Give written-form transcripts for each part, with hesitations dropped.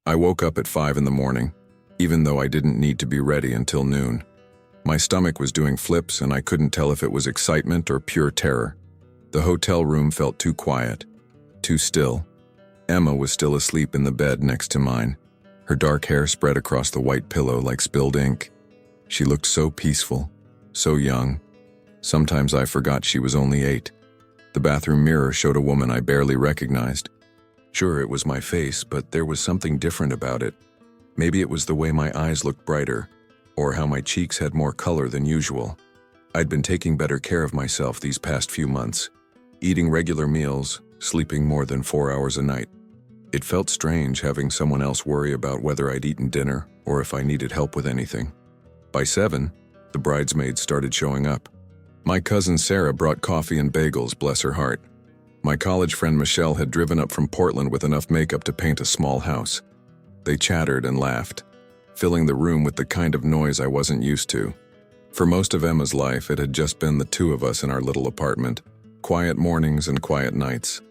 I woke up at 5 in the morning, even though I didn't need to be ready until noon. My stomach was doing flips and I couldn't tell if it was excitement or pure terror. The hotel room felt too quiet, too still. Emma was still asleep in the bed next to mine, her dark hair spread across the white pillow like spilled ink. She looked so peaceful, so young. Sometimes I forgot she was only 8. The bathroom mirror showed a woman I barely recognized. Sure, it was my face, but there was something different about it. Maybe it was the way my eyes looked brighter, or how my cheeks had more color than usual. I'd been taking better care of myself these past few months, eating regular meals, sleeping more than 4 hours a night. It felt strange having someone else worry about whether I'd eaten dinner or if I needed help with anything. By 7, the bridesmaids started showing up. My cousin Sarah brought coffee and bagels, bless her heart. My college friend Michelle had driven up from Portland with enough makeup to paint a small house. They chattered and laughed, filling the room with the kind of noise I wasn't used to. For most of Emma's life, it had just been the two of us in our little apartment, quiet mornings and quiet nights.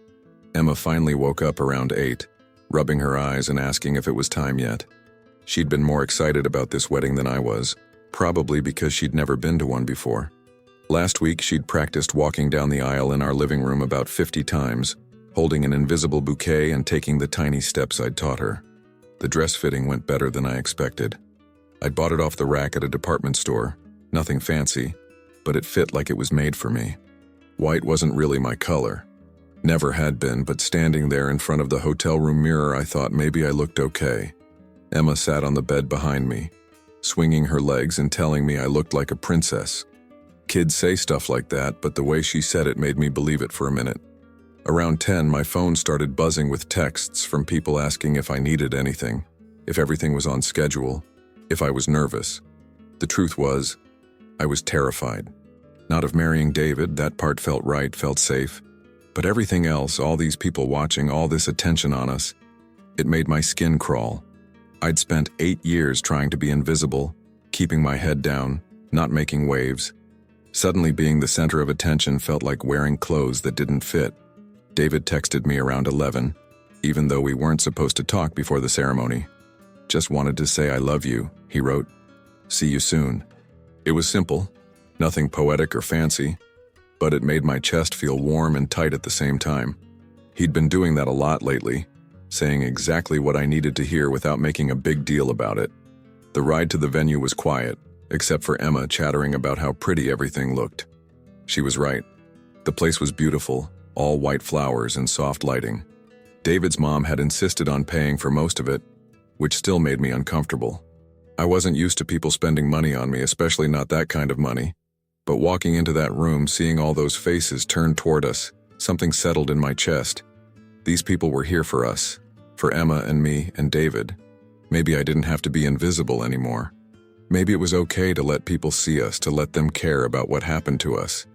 Emma finally woke up around 8, rubbing her eyes and asking if it was time yet. She'd been more excited about this wedding than I was, probably because she'd never been to one before. Last week, she'd practiced walking down the aisle in our living room about 50 times, holding an invisible bouquet and taking the tiny steps I'd taught her. The dress fitting went better than I expected. I'd bought it off the rack at a department store, nothing fancy, but it fit like it was made for me. White wasn't really my color. Never had been, but standing there in front of the hotel room mirror, I thought maybe I looked okay. Emma sat on the bed behind me, swinging her legs and telling me I looked like a princess. Kids say stuff like that, but the way she said it made me believe it for a minute. Around 10, my phone started buzzing with texts from people asking if I needed anything, if everything was on schedule, if I was nervous. The truth was, I was terrified. Not of marrying David, that part felt right, felt safe. But everything else, all these people watching, all this attention on us, it made my skin crawl. I'd spent 8 years trying to be invisible, keeping my head down, not making waves. Suddenly being the center of attention felt like wearing clothes that didn't fit. David texted me around 11, even though we weren't supposed to talk before the ceremony. "Just wanted to say I love you," he wrote. "See you soon." It was simple, nothing poetic or fancy, but it made my chest feel warm and tight at the same time. He'd been doing that a lot lately, saying exactly what I needed to hear without making a big deal about it. The ride to the venue was quiet, except for Emma chattering about how pretty everything looked. She was right. The place was beautiful, all white flowers and soft lighting. David's mom had insisted on paying for most of it, which still made me uncomfortable. I wasn't used to people spending money on me, especially not that kind of money. But walking into that room, seeing all those faces turned toward us, something settled in my chest. These people were here for us, for Emma and me and David. Maybe I didn't have to be invisible anymore. Maybe it was okay to let people see us, to let them care about what happened to us.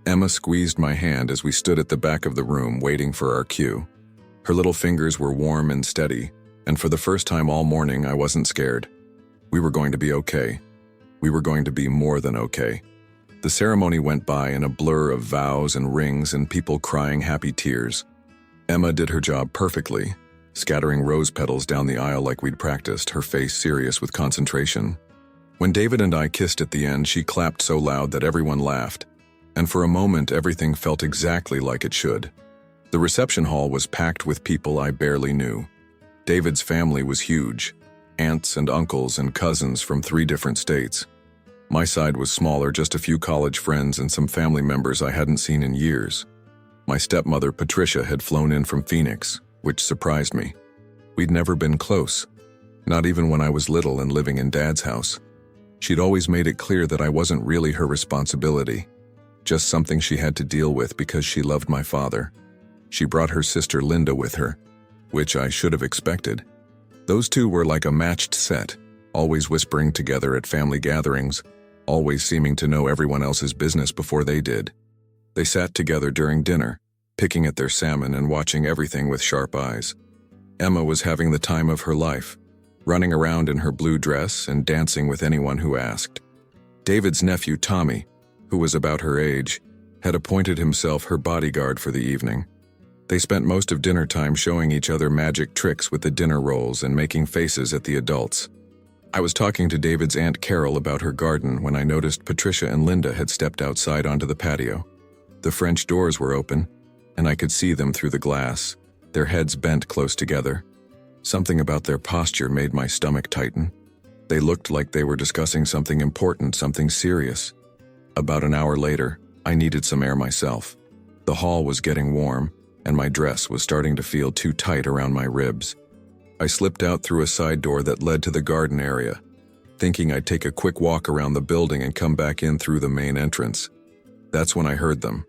Emma squeezed my hand as we stood at the back of the room waiting for our cue. Her little fingers were warm and steady, and for the first time all morning I wasn't scared. We were going to be okay. We were going to be more than okay. The ceremony went by in a blur of vows and rings and people crying happy tears. Emma did her job perfectly, scattering rose petals down the aisle like we'd practiced, her face serious with concentration. When David and I kissed at the end, she clapped so loud that everyone laughed, and for a moment everything felt exactly like it should. The reception hall was packed with people I barely knew. David's family was huge, aunts and uncles and cousins from 3 different states. My side was smaller, just a few college friends and some family members I hadn't seen in years. My stepmother, Patricia, had flown in from Phoenix, which surprised me. We'd never been close, not even when I was little and living in Dad's house. She'd always made it clear that I wasn't really her responsibility, just something she had to deal with because she loved my father. She brought her sister Linda with her, which I should have expected. Those two were like a matched set, always whispering together at family gatherings, always seeming to know everyone else's business before they did. They sat together during dinner, picking at their salmon and watching everything with sharp eyes. Emma was having the time of her life, running around in her blue dress and dancing with anyone who asked. David's nephew, Tommy, who was about her age, had appointed himself her bodyguard for the evening. They spent most of dinner time showing each other magic tricks with the dinner rolls and making faces at the adults. I was talking to David's Aunt Carol about her garden when I noticed Patricia and Linda had stepped outside onto the patio. The French doors were open, and I could see them through the glass, their heads bent close together. Something about their posture made my stomach tighten. They looked like they were discussing something important, something serious. About an hour later, I needed some air myself. The hall was getting warm, and my dress was starting to feel too tight around my ribs. I slipped out through a side door that led to the garden area, thinking I'd take a quick walk around the building and come back in through the main entrance. That's when I heard them.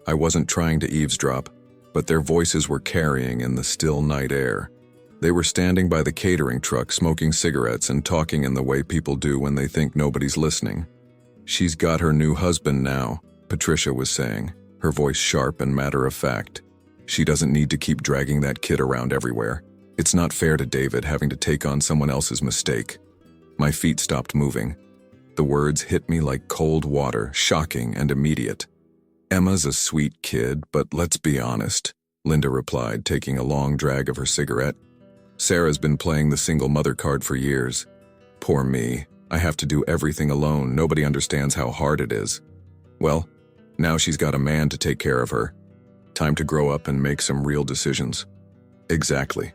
I wasn't trying to eavesdrop, but their voices were carrying in the still night air. They were standing by the catering truck smoking cigarettes and talking in the way people do when they think nobody's listening. "She's got her new husband now," Patricia was saying, her voice sharp and matter-of-fact. "She doesn't need to keep dragging that kid around everywhere. It's not fair to David having to take on someone else's mistake." My feet stopped moving. The words hit me like cold water, shocking and immediate. "Emma's a sweet kid, but let's be honest," Linda replied, taking a long drag of her cigarette. "Sarah's been playing the single mother card for years. Poor me, I have to do everything alone. Nobody understands how hard it is. Well, now she's got a man to take care of her. Time to grow up and make some real decisions." Exactly.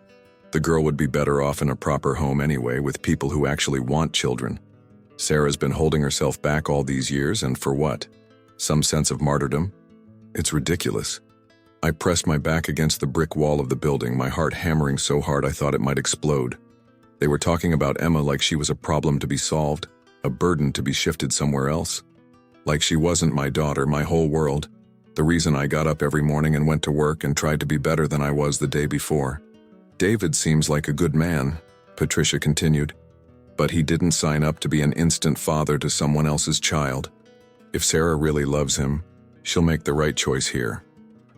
The girl would be better off in a proper home anyway, with people who actually want children. Sarah's been holding herself back all these years, and for what? Some sense of martyrdom? It's ridiculous. I pressed my back against the brick wall of the building, my heart hammering so hard I thought it might explode. They were talking about Emma like she was a problem to be solved, a burden to be shifted somewhere else. Like she wasn't my daughter, my whole world. The reason I got up every morning and went to work and tried to be better than I was the day before. "David seems like a good man," Patricia continued, "but he didn't sign up to be an instant father to someone else's child. If Sarah really loves him, she'll make the right choice here."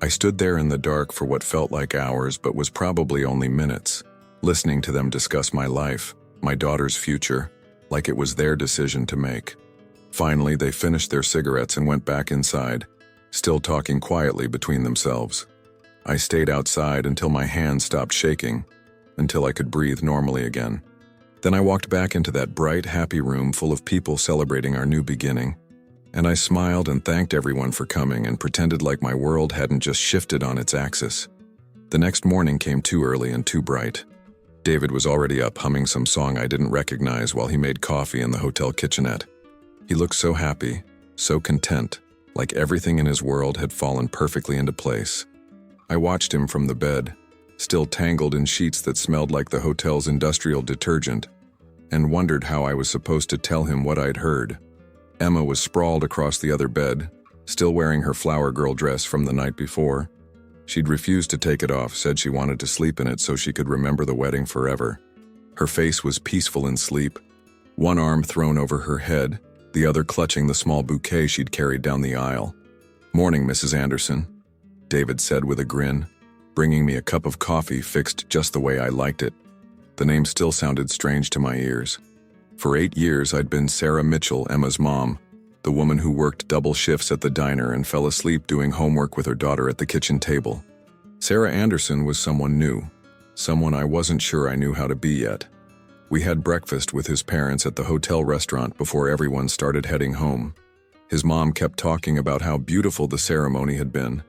I stood there in the dark for what felt like hours but was probably only minutes, listening to them discuss my life, my daughter's future, like it was their decision to make. Finally, they finished their cigarettes and went back inside, still talking quietly between themselves. I stayed outside until my hands stopped shaking, until I could breathe normally again. Then I walked back into that bright, happy room full of people celebrating our new beginning, and I smiled and thanked everyone for coming and pretended like my world hadn't just shifted on its axis. The next morning came too early and too bright. David was already up humming some song I didn't recognize while he made coffee in the hotel kitchenette. He looked so happy, so content, like everything in his world had fallen perfectly into place. I watched him from the bed, still tangled in sheets that smelled like the hotel's industrial detergent, and wondered how I was supposed to tell him what I'd heard. Emma was sprawled across the other bed, still wearing her flower girl dress from the night before. She'd refused to take it off, said she wanted to sleep in it so she could remember the wedding forever. Her face was peaceful in sleep, one arm thrown over her head, the other clutching the small bouquet she'd carried down the aisle. "Morning, Mrs. Anderson," David said with a grin, bringing me a cup of coffee fixed just the way I liked it. The name still sounded strange to my ears. For 8 years, I'd been Sarah Mitchell, Emma's mom, the woman who worked double shifts at the diner and fell asleep doing homework with her daughter at the kitchen table. Sarah Anderson was someone new, someone I wasn't sure I knew how to be yet. We had breakfast with his parents at the hotel restaurant before everyone started heading home. His mom kept talking about how beautiful the ceremony had been,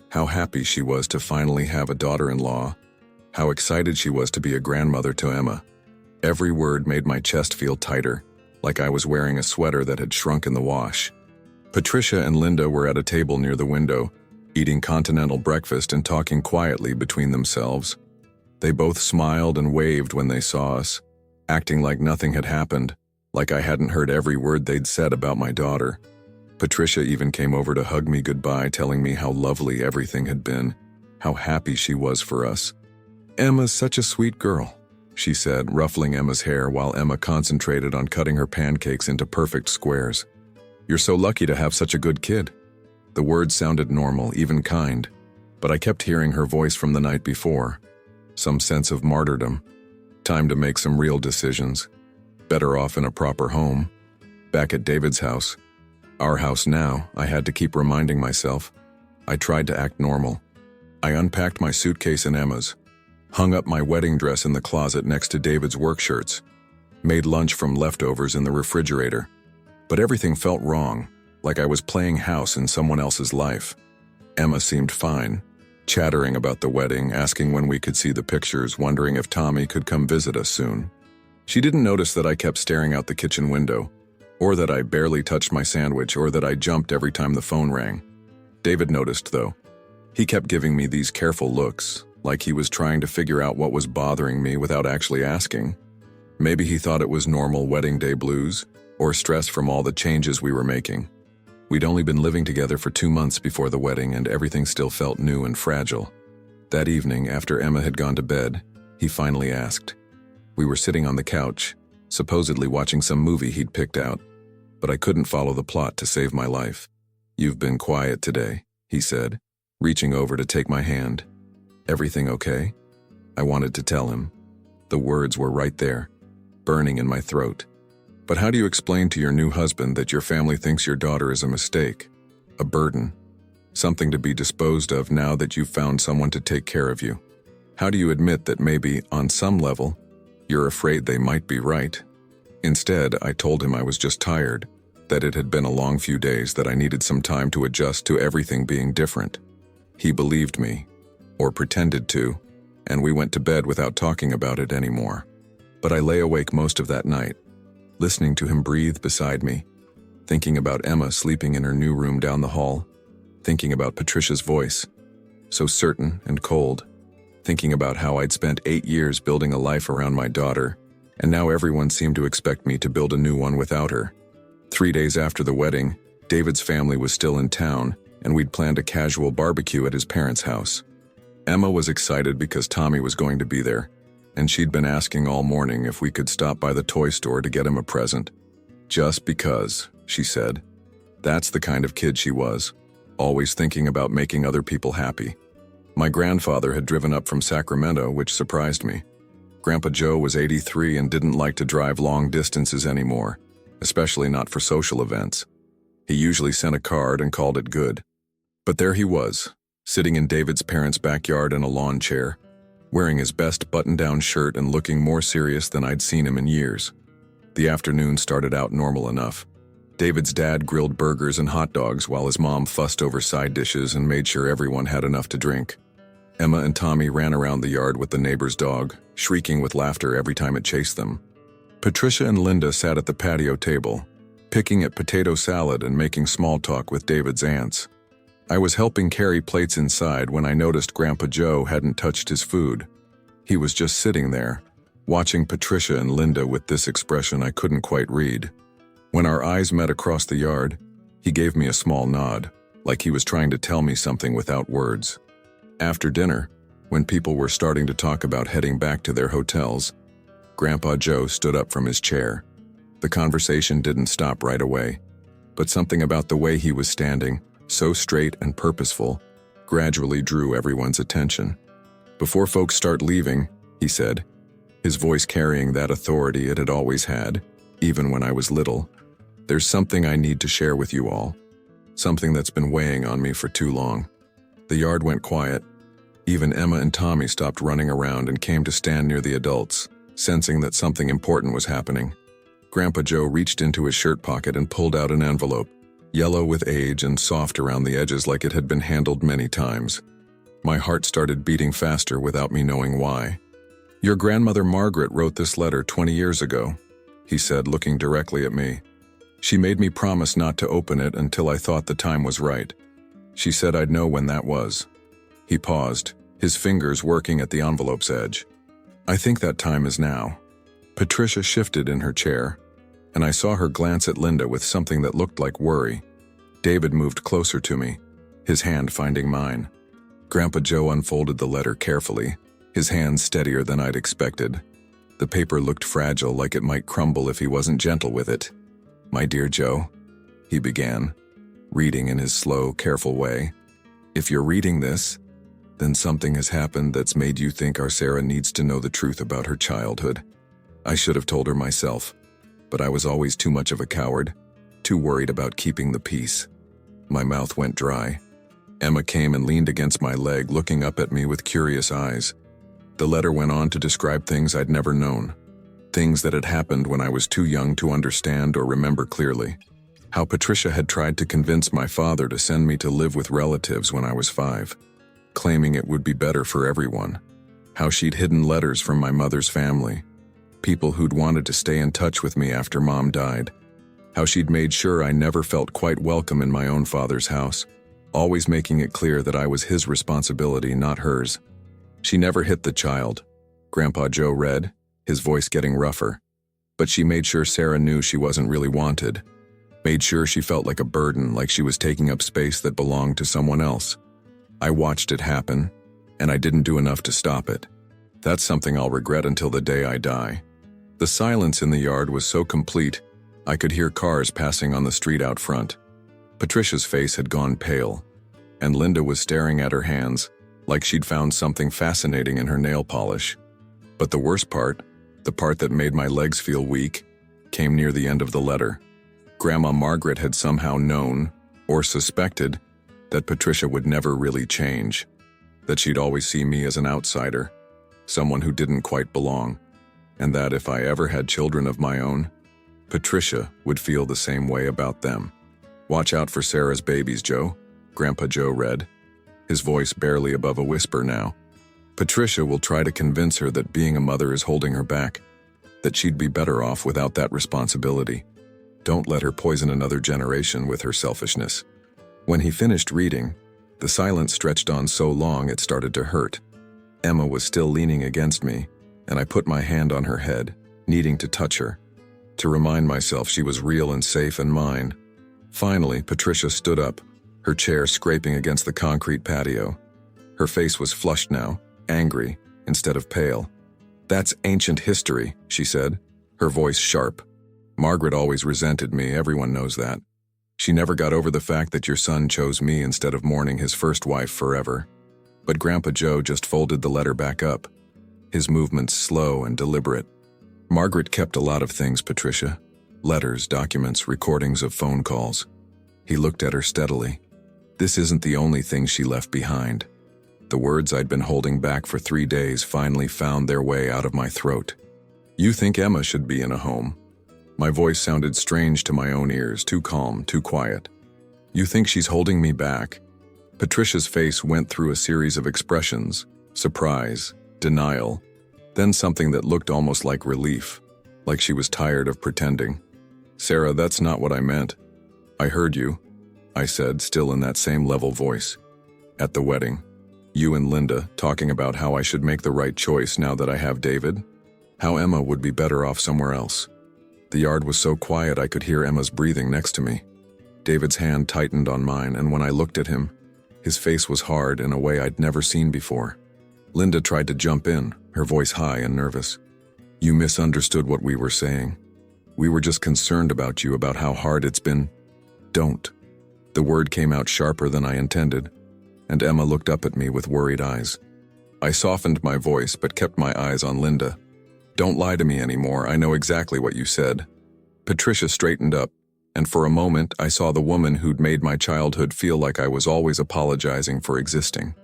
how happy she was to finally have a daughter-in-law, how excited she was to be a grandmother to Emma. Every word made my chest feel tighter, like I was wearing a sweater that had shrunk in the wash. Patricia and Linda were at a table near the window, eating continental breakfast and talking quietly between themselves. They both smiled and waved when they saw us, acting like nothing had happened, like I hadn't heard every word they'd said about my daughter. Patricia even came over to hug me goodbye, telling me how lovely everything had been, how happy she was for us. "Emma's such a sweet girl," she said, ruffling Emma's hair while Emma concentrated on cutting her pancakes into perfect squares. "You're so lucky to have such a good kid." The words sounded normal, even kind, but I kept hearing her voice from the night before. Some sense of martyrdom. Time to make some real decisions. Better off in a proper home. Back at David's house. Our house now, I had to keep reminding myself. I tried to act normal. I unpacked my suitcase and Emma's, hung up my wedding dress in the closet next to David's work shirts, made lunch from leftovers in the refrigerator. But everything felt wrong, like I was playing house in someone else's life. Emma seemed fine, chattering about the wedding, asking when we could see the pictures, wondering if Tommy could come visit us soon. She didn't notice that I kept staring out the kitchen window, or that I barely touched my sandwich, or that I jumped every time the phone rang. David noticed, though. He kept giving me these careful looks, like he was trying to figure out what was bothering me without actually asking. Maybe he thought it was normal wedding day blues, or stress from all the changes we were making. We'd only been living together for 2 months before the wedding, and everything still felt new and fragile. That evening, after Emma had gone to bed, he finally asked. We were sitting on the couch, supposedly watching some movie he'd picked out, but I couldn't follow the plot to save my life. "You've been quiet today," he said, reaching over to take my hand. "Everything okay?" I wanted to tell him. The words were right there, burning in my throat. "But how do you explain to your new husband that your family thinks your daughter is a mistake, a burden, something to be disposed of now that you've found someone to take care of you? How do you admit that maybe, on some level, you're afraid they might be right?" Instead, I told him I was just tired, that it had been a long few days, that I needed some time to adjust to everything being different. He believed me, or pretended to, and we went to bed without talking about it anymore. But I lay awake most of that night, listening to him breathe beside me, thinking about Emma sleeping in her new room down the hall, thinking about Patricia's voice, so certain and cold, thinking about how I'd spent 8 years building a life around my daughter, and now everyone seemed to expect me to build a new one without her. 3 days after the wedding, David's family was still in town, and we'd planned a casual barbecue at his parents' house. Emma was excited because Tommy was going to be there, and she'd been asking all morning if we could stop by the toy store to get him a present. "Just because," she said. That's the kind of kid she was, always thinking about making other people happy. My grandfather had driven up from Sacramento, which surprised me. Grandpa Joe was 83 and didn't like to drive long distances anymore, especially not for social events. He usually sent a card and called it good. But there he was, sitting in David's parents' backyard in a lawn chair, wearing his best button-down shirt and looking more serious than I'd seen him in years. The afternoon started out normal enough. David's dad grilled burgers and hot dogs while his mom fussed over side dishes and made sure everyone had enough to drink. Emma and Tommy ran around the yard with the neighbor's dog, shrieking with laughter every time it chased them. Patricia and Linda sat at the patio table, picking at potato salad and making small talk with David's aunts. I was helping carry plates inside when I noticed Grandpa Joe hadn't touched his food. He was just sitting there, watching Patricia and Linda with this expression I couldn't quite read. When our eyes met across the yard, he gave me a small nod, like he was trying to tell me something without words. After dinner, when people were starting to talk about heading back to their hotels, Grandpa Joe stood up from his chair. The conversation didn't stop right away, but something about the way he was standing, so straight and purposeful, gradually drew everyone's attention. "Before folks start leaving," he said, his voice carrying that authority it had always had, even when I was little, "there's something I need to share with you all, something that's been weighing on me for too long." The yard went quiet. Even Emma and Tommy stopped running around and came to stand near the adults, sensing that something important was happening. Grandpa Joe reached into his shirt pocket and pulled out an envelope, yellow with age and soft around the edges like it had been handled many times. My heart started beating faster without me knowing why. "Your grandmother Margaret wrote this letter 20 years ago," he said, looking directly at me. "She made me promise not to open it until I thought the time was right. She said I'd know when that was." He paused, his fingers working at the envelope's edge. "I think that time is now." Patricia shifted in her chair, and I saw her glance at Linda with something that looked like worry. David moved closer to me, his hand finding mine. Grandpa Joe unfolded the letter carefully, his hand steadier than I'd expected. The paper looked fragile, like it might crumble if he wasn't gentle with it. "My dear Joe," he began, reading in his slow, careful way. "If you're reading this, then something has happened that's made you think our Sarah needs to know the truth about her childhood. I should have told her myself, but I was always too much of a coward, too worried about keeping the peace." My mouth went dry. Emma came and leaned against my leg, looking up at me with curious eyes. The letter went on to describe things I'd never known. Things that had happened when I was too young to understand or remember clearly. How Patricia had tried to convince my father to send me to live with relatives when I was 5, claiming it would be better for everyone. How she'd hidden letters from my mother's family, people who'd wanted to stay in touch with me after Mom died. How she'd made sure I never felt quite welcome in my own father's house, always making it clear that I was his responsibility, not hers. She never hit the child, Grandpa Joe read, his voice getting rougher. But she made sure Sarah knew she wasn't really wanted. Made sure she felt like a burden, like she was taking up space that belonged to someone else. I watched it happen, and I didn't do enough to stop it. That's something I'll regret until the day I die. The silence in the yard was so complete, I could hear cars passing on the street out front. Patricia's face had gone pale, and Linda was staring at her hands, like she'd found something fascinating in her nail polish. But the worst part, the part that made my legs feel weak, came near the end of the letter. Grandma Margaret had somehow known, or suspected, that Patricia would never really change, that she'd always see me as an outsider, someone who didn't quite belong, and that if I ever had children of my own, Patricia would feel the same way about them. "Watch out for Sarah's babies, Joe," Grandpa Joe read, his voice barely above a whisper now. "Patricia will try to convince her that being a mother is holding her back, that she'd be better off without that responsibility. Don't let her poison another generation with her selfishness." When he finished reading, the silence stretched on so long it started to hurt. Emma was still leaning against me, and I put my hand on her head, needing to touch her, to remind myself she was real and safe and mine. Finally, Patricia stood up, her chair scraping against the concrete patio. Her face was flushed now, angry, instead of pale. "That's ancient history," she said, her voice sharp. "Margaret always resented me, everyone knows that. She never got over the fact that your son chose me instead of mourning his first wife forever." But Grandpa Joe just folded the letter back up, his movements slow and deliberate. "Margaret kept a lot of things, Patricia. Letters, documents, recordings of phone calls." He looked at her steadily. "This isn't the only thing she left behind." The words I'd been holding back for 3 days finally found their way out of my throat. "You think Emma should be in a home?" My voice sounded strange to my own ears, too calm, too quiet. "You think she's holding me back?" Patricia's face went through a series of expressions: surprise, denial, then something that looked almost like relief, like she was tired of pretending. "Sarah, that's not what I meant." "I heard you," I said, still in that same level voice. "At the wedding, you and Linda talking about how I should make the right choice now that I have David, how Emma would be better off somewhere else." The yard was so quiet I could hear Emma's breathing next to me. David's hand tightened on mine, and when I looked at him, his face was hard in a way I'd never seen before. Linda tried to jump in, her voice high and nervous. "You misunderstood what we were saying. We were just concerned about you, about how hard it's been." "Don't." The word came out sharper than I intended, and Emma looked up at me with worried eyes. I softened my voice but kept my eyes on Linda. "Don't lie to me anymore, I know exactly what you said." Patricia straightened up, and for a moment I saw the woman who'd made my childhood feel like I was always apologizing for existing.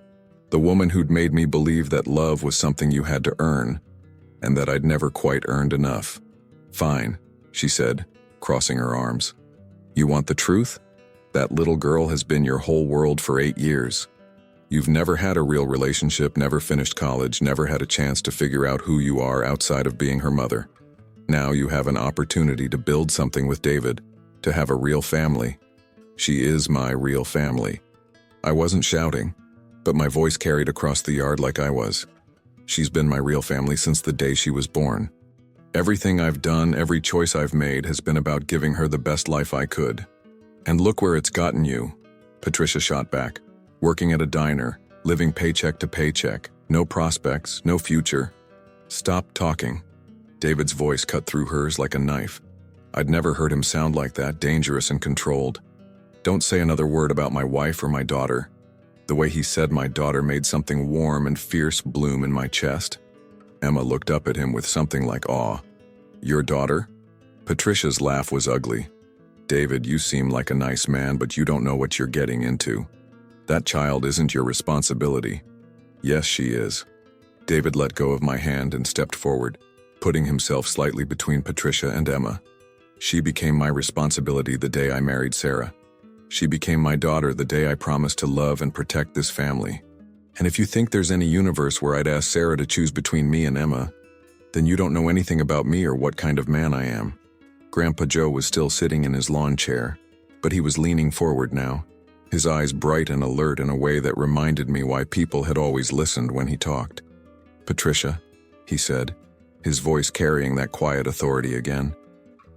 The woman who'd made me believe that love was something you had to earn, and that I'd never quite earned enough. "Fine," she said, crossing her arms. "You want the truth? That little girl has been your whole world for 8 years. You've never had a real relationship, never finished college, never had a chance to figure out who you are outside of being her mother. Now you have an opportunity to build something with David, to have a real family. She is my real family." I wasn't shouting, but my voice carried across the yard like I was. She's been my real family since the day she was born. Everything I've done, every choice I've made has been about giving her the best life I could. And look where it's gotten you, Patricia shot back. Working at a diner, living paycheck to paycheck, no prospects, no future. "Stop talking." David's voice cut through hers like a knife. I'd never heard him sound like that, dangerous and controlled. "Don't say another word about my wife or my daughter." The way he said my daughter made something warm and fierce bloom in my chest. Emma looked up at him with something like awe. "Your daughter?" Patricia's laugh was ugly. "David, you seem like a nice man, but you don't know what you're getting into. That child isn't your responsibility. Yes, she is. David let go of my hand and stepped forward, putting himself slightly between Patricia and Emma. She became my responsibility the day I married Sarah. She became my daughter the day I promised to love and protect this family. And if you think there's any universe where I'd ask Sarah to choose between me and Emma, then you don't know anything about me or what kind of man I am. Grandpa Joe was still sitting in his lawn chair, but he was leaning forward now, his eyes bright and alert in a way that reminded me why people had always listened when he talked. "Patricia," he said, his voice carrying that quiet authority again,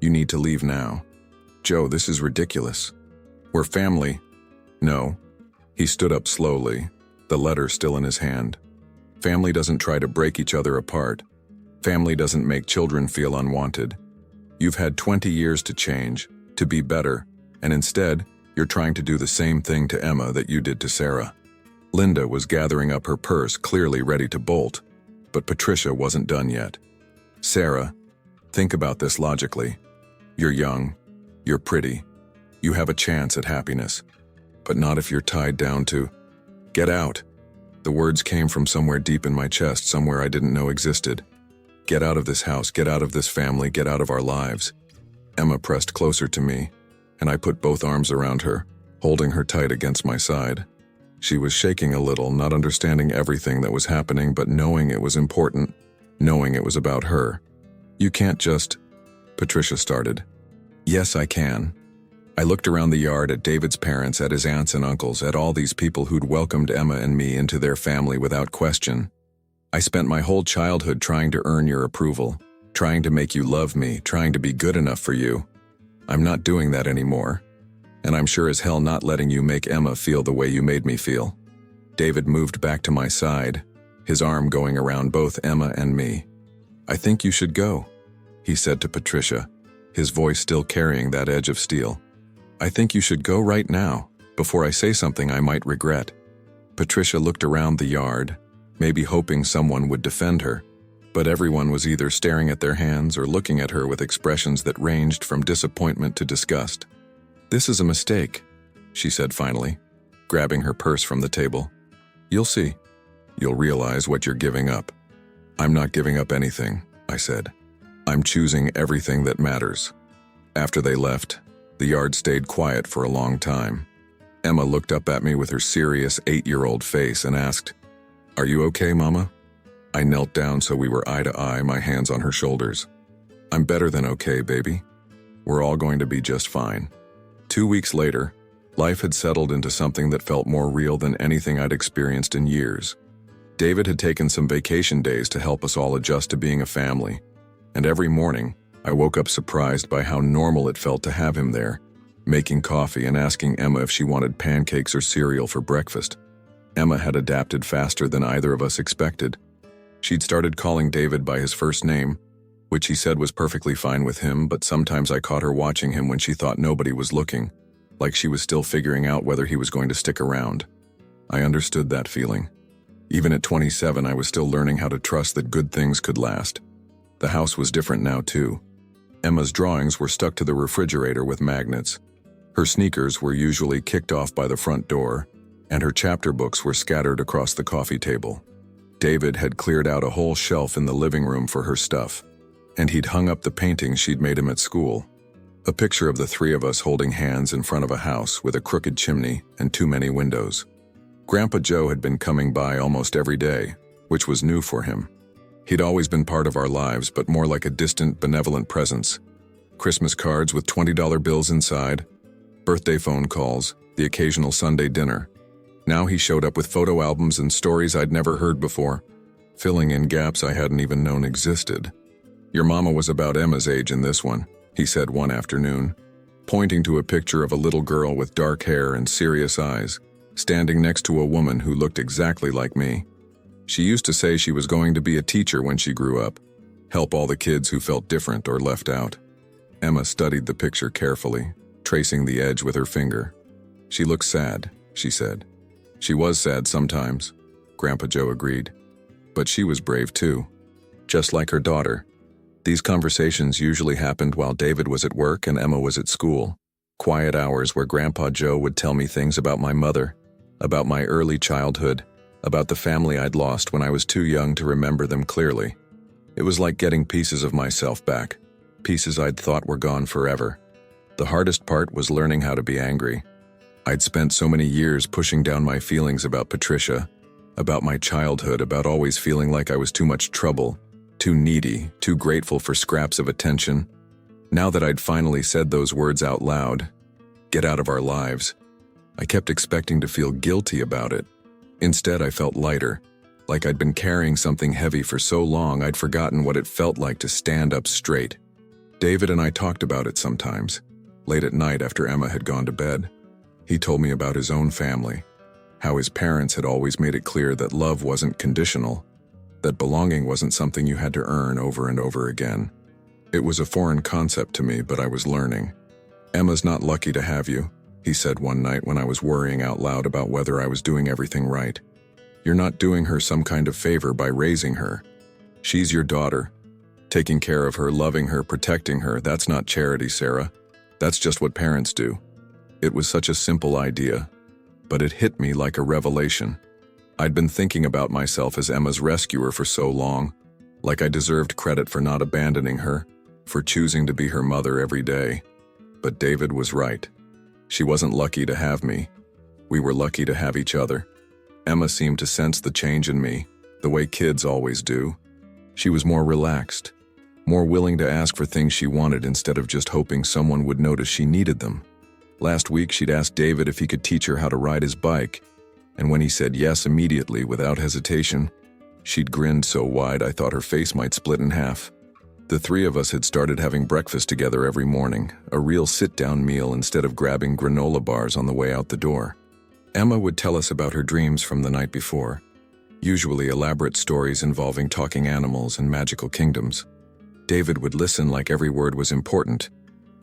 "you need to leave now." "Joe, this is ridiculous. We're family." "No." He stood up slowly, the letter still in his hand. "Family doesn't try to break each other apart. Family doesn't make children feel unwanted. You've had 20 years to change, to be better, and instead, you're trying to do the same thing to Emma that you did to Sarah." Linda was gathering up her purse, clearly ready to bolt, but Patricia wasn't done yet. "Sarah, think about this logically. You're young, you're pretty, you have a chance at happiness, but not if you're tied down to... Get out." The words came from somewhere deep in my chest, somewhere I didn't know existed. Get out of this house, get out of this family, get out of our lives. Emma pressed closer to me, and I put both arms around her, holding her tight against my side. She was shaking a little, not understanding everything that was happening, but knowing it was important, knowing it was about her. "You can't just..." Patricia started. "Yes, I can." I looked around the yard at David's parents, at his aunts and uncles, at all these people who'd welcomed Emma and me into their family without question. "I spent my whole childhood trying to earn your approval, trying to make you love me, trying to be good enough for you. I'm not doing that anymore. And I'm sure as hell not letting you make Emma feel the way you made me feel." David moved back to my side, his arm going around both Emma and me. "I think you should go," he said to Patricia, his voice still carrying that edge of steel. "I think you should go right now, before I say something I might regret." Patricia looked around the yard, maybe hoping someone would defend her, but everyone was either staring at their hands or looking at her with expressions that ranged from disappointment to disgust. "This is a mistake," she said finally, grabbing her purse from the table. "You'll see. You'll realize what you're giving up." "I'm not giving up anything," I said. "I'm choosing everything that matters." After they left, the yard stayed quiet for a long time. Emma looked up at me with her serious 8-year-old face and asked, "Are you okay, Mama?" I knelt down so we were eye to eye, my hands on her shoulders. "I'm better than okay, baby. We're all going to be just fine." 2 weeks later, life had settled into something that felt more real than anything I'd experienced in years. David had taken some vacation days to help us all adjust to being a family, and every morning, I woke up surprised by how normal it felt to have him there, making coffee and asking Emma if she wanted pancakes or cereal for breakfast. Emma had adapted faster than either of us expected. She'd started calling David by his first name, which he said was perfectly fine with him, but sometimes I caught her watching him when she thought nobody was looking, like she was still figuring out whether he was going to stick around. I understood that feeling. Even at 27, I was still learning how to trust that good things could last. The house was different now, too. Emma's drawings were stuck to the refrigerator with magnets. Her sneakers were usually kicked off by the front door, and her chapter books were scattered across the coffee table. David had cleared out a whole shelf in the living room for her stuff, and he'd hung up the paintings she'd made him at school. A picture of the three of us holding hands in front of a house with a crooked chimney and too many windows. Grandpa Joe had been coming by almost every day, which was new for him. He'd always been part of our lives, but more like a distant, benevolent presence. Christmas cards with $20 bills inside, birthday phone calls, the occasional Sunday dinner. Now he showed up with photo albums and stories I'd never heard before, filling in gaps I hadn't even known existed. "Your mama was about Emma's age in this one," he said one afternoon, pointing to a picture of a little girl with dark hair and serious eyes, standing next to a woman who looked exactly like me. She used to say she was going to be a teacher when she grew up, help all the kids who felt different or left out. Emma studied the picture carefully, tracing the edge with her finger. "She looks sad," she said. "She was sad sometimes," Grandpa Joe agreed. "But she was brave too, just like her daughter." These conversations usually happened while David was at work and Emma was at school. Quiet hours where Grandpa Joe would tell me things about my mother, about my early childhood, about the family I'd lost when I was too young to remember them clearly. It was like getting pieces of myself back, pieces I'd thought were gone forever. The hardest part was learning how to be angry. I'd spent so many years pushing down my feelings about Patricia, about my childhood, about always feeling like I was too much trouble, too needy, too grateful for scraps of attention. Now that I'd finally said those words out loud, "Get out of our lives," I kept expecting to feel guilty about it. Instead, I felt lighter, like I'd been carrying something heavy for so long I'd forgotten what it felt like to stand up straight. David and I talked about it sometimes, late at night after Emma had gone to bed. He told me about his own family, how his parents had always made it clear that love wasn't conditional, that belonging wasn't something you had to earn over and over again. It was a foreign concept to me, but I was learning. "Emma's not lucky to have you," he said one night when I was worrying out loud about whether I was doing everything right. "You're not doing her some kind of favor by raising her. She's your daughter. Taking care of her, loving her, protecting her, that's not charity, Sarah. That's just what parents do." It was such a simple idea, but it hit me like a revelation. I'd been thinking about myself as Emma's rescuer for so long, like I deserved credit for not abandoning her, for choosing to be her mother every day. But David was right. She wasn't lucky to have me. We were lucky to have each other. Emma seemed to sense the change in me, the way kids always do. She was more relaxed, more willing to ask for things she wanted instead of just hoping someone would notice she needed them. Last week, she'd asked David if he could teach her how to ride his bike, and when he said yes immediately, without hesitation, she'd grinned so wide I thought her face might split in half. The three of us had started having breakfast together every morning, a real sit-down meal instead of grabbing granola bars on the way out the door. Emma would tell us about her dreams from the night before, usually elaborate stories involving talking animals and magical kingdoms. David would listen like every word was important,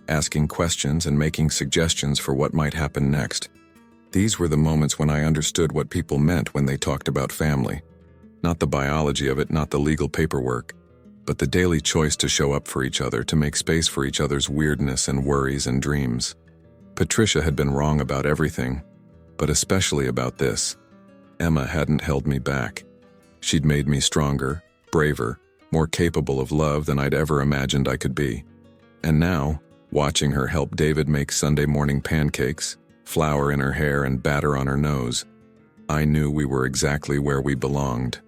asking questions and making suggestions for what might happen next. These were the moments when I understood what people meant when they talked about family. Not the biology of it, not the legal paperwork, but the daily choice to show up for each other, to make space for each other's weirdness and worries and dreams. Patricia had been wrong about everything, but especially about this. Emma hadn't held me back. She'd made me stronger, braver, more capable of love than I'd ever imagined I could be. And now, watching her help David make Sunday morning pancakes, flour in her hair and batter on her nose, I knew we were exactly where we belonged.